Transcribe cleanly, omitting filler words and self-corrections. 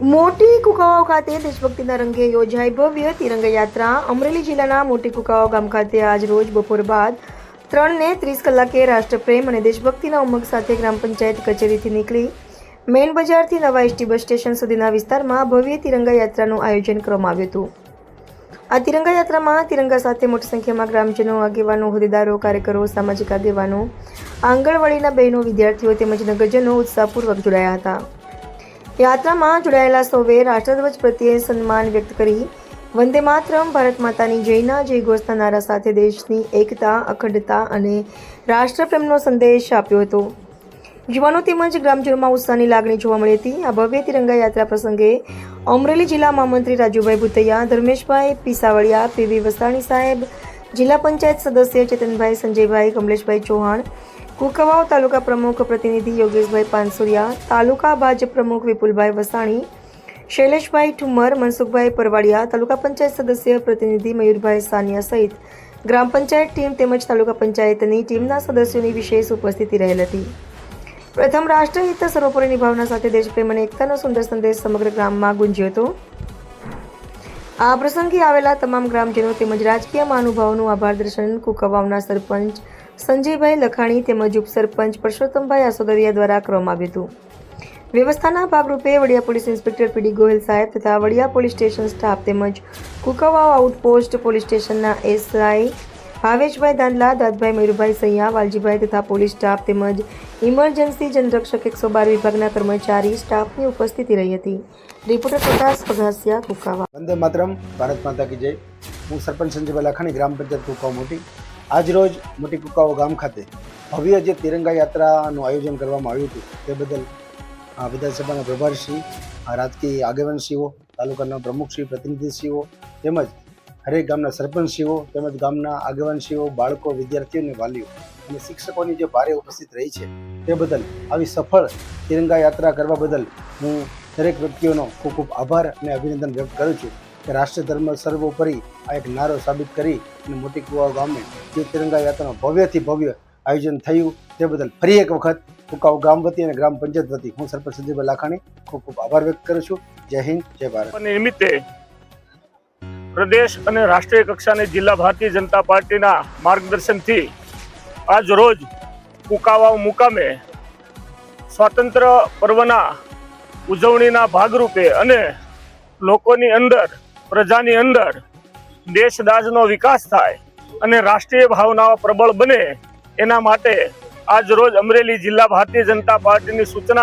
મોટી કુકાવાવ ખાતે દેશભક્તિના રંગે યોજાઈ ભવ્ય તિરંગા યાત્રા. અમરેલી જિલ્લાના મોટી કુકાવાવ ગામ ખાતે આજ રોજ બપોર બાદ 3:30 કલાકે રાષ્ટ્રપ્રેમ અને દેશભક્તિના ઉમંગ સાથે ગ્રામ પંચાયત કચેરીથી નીકળી મેઇન બજારથી નવા એસટી બસ સ્ટેશન સુધીના વિસ્તારમાં ભવ્ય તિરંગા યાત્રાનું આયોજન કરવામાં આવ્યું હતું. આ તિરંગા યાત્રામાં તિરંગા સાથે મોટી સંખ્યામાં ગ્રામજનો, આગેવાનો, હોદ્દેદારો, કાર્યકરો, સામાજિક આગેવાનો, આંગણવાડીના બહેનો, વિદ્યાર્થીઓ તેમજ નગરજનો ઉત્સાહપૂર્વક જોડાયા હતા. યાત્રામાં જોડાયેલા સૌએ રાષ્ટ્રધ્વજ પ્રત્યે સન્માન વ્યક્ત કરી વંદે માતરમ, ભારત માતાની જયના જયઘોષના નારા સાથે દેશની એકતા, અખંડતા અને રાષ્ટ્રપ્રેમનો સંદેશ આપ્યો હતો. યુવાનો તેમજ ગ્રામજનોમાં ઉત્સાહની લાગણી જોવા મળી હતી. આ ભવ્ય તિરંગા યાત્રા પ્રસંગે અમરેલી જિલ્લા મહામંત્રી રાજુભાઈ ભૂતૈયા, ધર્મેશભાઈ પીસાવળિયા, પીવી વસાણી સાહેબ, જિલ્લા પંચાયત સદસ્ય ચેતનભાઈ, સંજયભાઈ, કમલેશભાઈ ચૌહાણ, કુકાવાવ તાલુકા પ્રમુખ પ્રતિનિધિ યોગેશભાઈ પાનસુરિયા, તાલુકા ભાજપ પ્રમુખ વિપુલભાઈ વસાણી, શૈલેષભાઈ ઠુમર, મનસુખભાઈ પરવાડિયા, તાલુકા પંચાયત સદસ્ય પ્રતિનિધિ મયુરભાઈ સાનિયા સહિત ગ્રામ પંચાયત ટીમ તેમજ તાલુકા પંચાયતની ટીમના સદસ્યોની વિશેષ ઉપસ્થિતિ રહેલ હતી. પ્રથમ રાષ્ટ્રહિત સર્વોપરીની ભાવના સાથે દેશપ્રેમ અને એકતાનો સુંદર સંદેશ સમગ્ર ગ્રામમાં ગુંજ્યો હતો. આ પ્રસંગે આવેલા તમામ ગ્રામજનો તેમજ રાજકીય મહાનુભાવોનું આભાર દર્શન કુકાવાવના સરપંચ સંજયભાઈ લખાણી તેમજ ઉપસરપંચ પરસોત્તમભાઈ આસોદરિયા દ્વારા કરવામાં આવ્યું હતું. વ્યવસ્થાના ભાગરૂપે વડિયા પોલીસ ઇન્સ્પેક્ટર પીડી ગોહિલ સાહેબ તથા વડિયા પોલીસ સ્ટેશન સ્ટાફ તેમજ કુકાવાવ આઉટપોસ્ટ પોલીસ સ્ટેશનના એસઆઈ ભાવેશભાઈ દાંડલા, દાદભાઈ, મયુરભાઈ સૈયા, વાલજીભાઈ તથા પોલીસ સ્ટાફ તેમજ ઇમરજન્સી જનરક્ષક 112 વિભાગના કર્મચારી સ્ટાફની ઉપસ્થિતિ રહી હતી. રિપોર્ટર પ્રકાશ પઘાસિયા, કુકાવાવ. વંદે માતરમ, ભારત માતા કી જય. હું સરપંચ સંજયભાઈ લાખાણી, ગ્રામ પંચાયત કુકાવાવ મોટી. આજરોજ મોટી કુકાવાવ ગામ ખાતે ભવ્ય જે તિરંગા યાત્રાનું આયોજન કરવામાં આવ્યું હતું તે બદલ વિધાનસભાના પ્રભારીશ્રી, રાજકીય આગેવાનશ્રીઓ, તાલુકાના પ્રમુખશ્રી, પ્રતિનિધિશ્રીઓ તેમજ હરેક ગામના સરપંચશ્રીઓ તેમજ ગામના આગેવાનશ્રીઓ, બાળકો, વિદ્યાર્થીઓ અને વાલીઓ અને શિક્ષકોની જે ભારે ઉપસ્થિત રહી છે તે બદલ આવી સફળ તિરંગા યાત્રા કરવા બદલ હું દરેક વ્યક્તિઓનો ખૂબ ખૂબ આભાર અને અભિનંદન વ્યક્ત કરું છું કે રાષ્ટ્ર ધર્મ સર્વોપરી આ એક નારો સાબિત કરી અને મોટી કુકાવાવ ગામે જે તિરંગા યાત્રાનું ભવ્યથી ભવ્ય આયોજન થયું તે બદલ ફરી એક વખત કુકાવાવ ગામ વતી અને ગ્રામ પંચાયત વતી હું સરપંચ સંજયભાઈ લાખાણી ખૂબ ખૂબ આભાર વ્યક્ત કરું છું. જય હિન્દ, જય ભારત. નિમિત્તે પ્રદેશ અને રાષ્ટ્રીય કક્ષાની જિલ્લા ભારતીય જનતા પાર્ટીના માર્ગદર્શનથી આજ રોજ કુકાવાવ મુકામે સ્વાતંત્ર્ય પર્વના ઉજવણીના ભાગરૂપે અને લોકોની અંદર, પ્રજાની અંદર દેશદાજનો વિકાસ થાય અને રાષ્ટ્રીય ભાવનાઓ પ્રબળ બને એના માટે આજ રોજ અમરેલી જિલ્લા ભારતીય જનતા પાર્ટીની સૂચના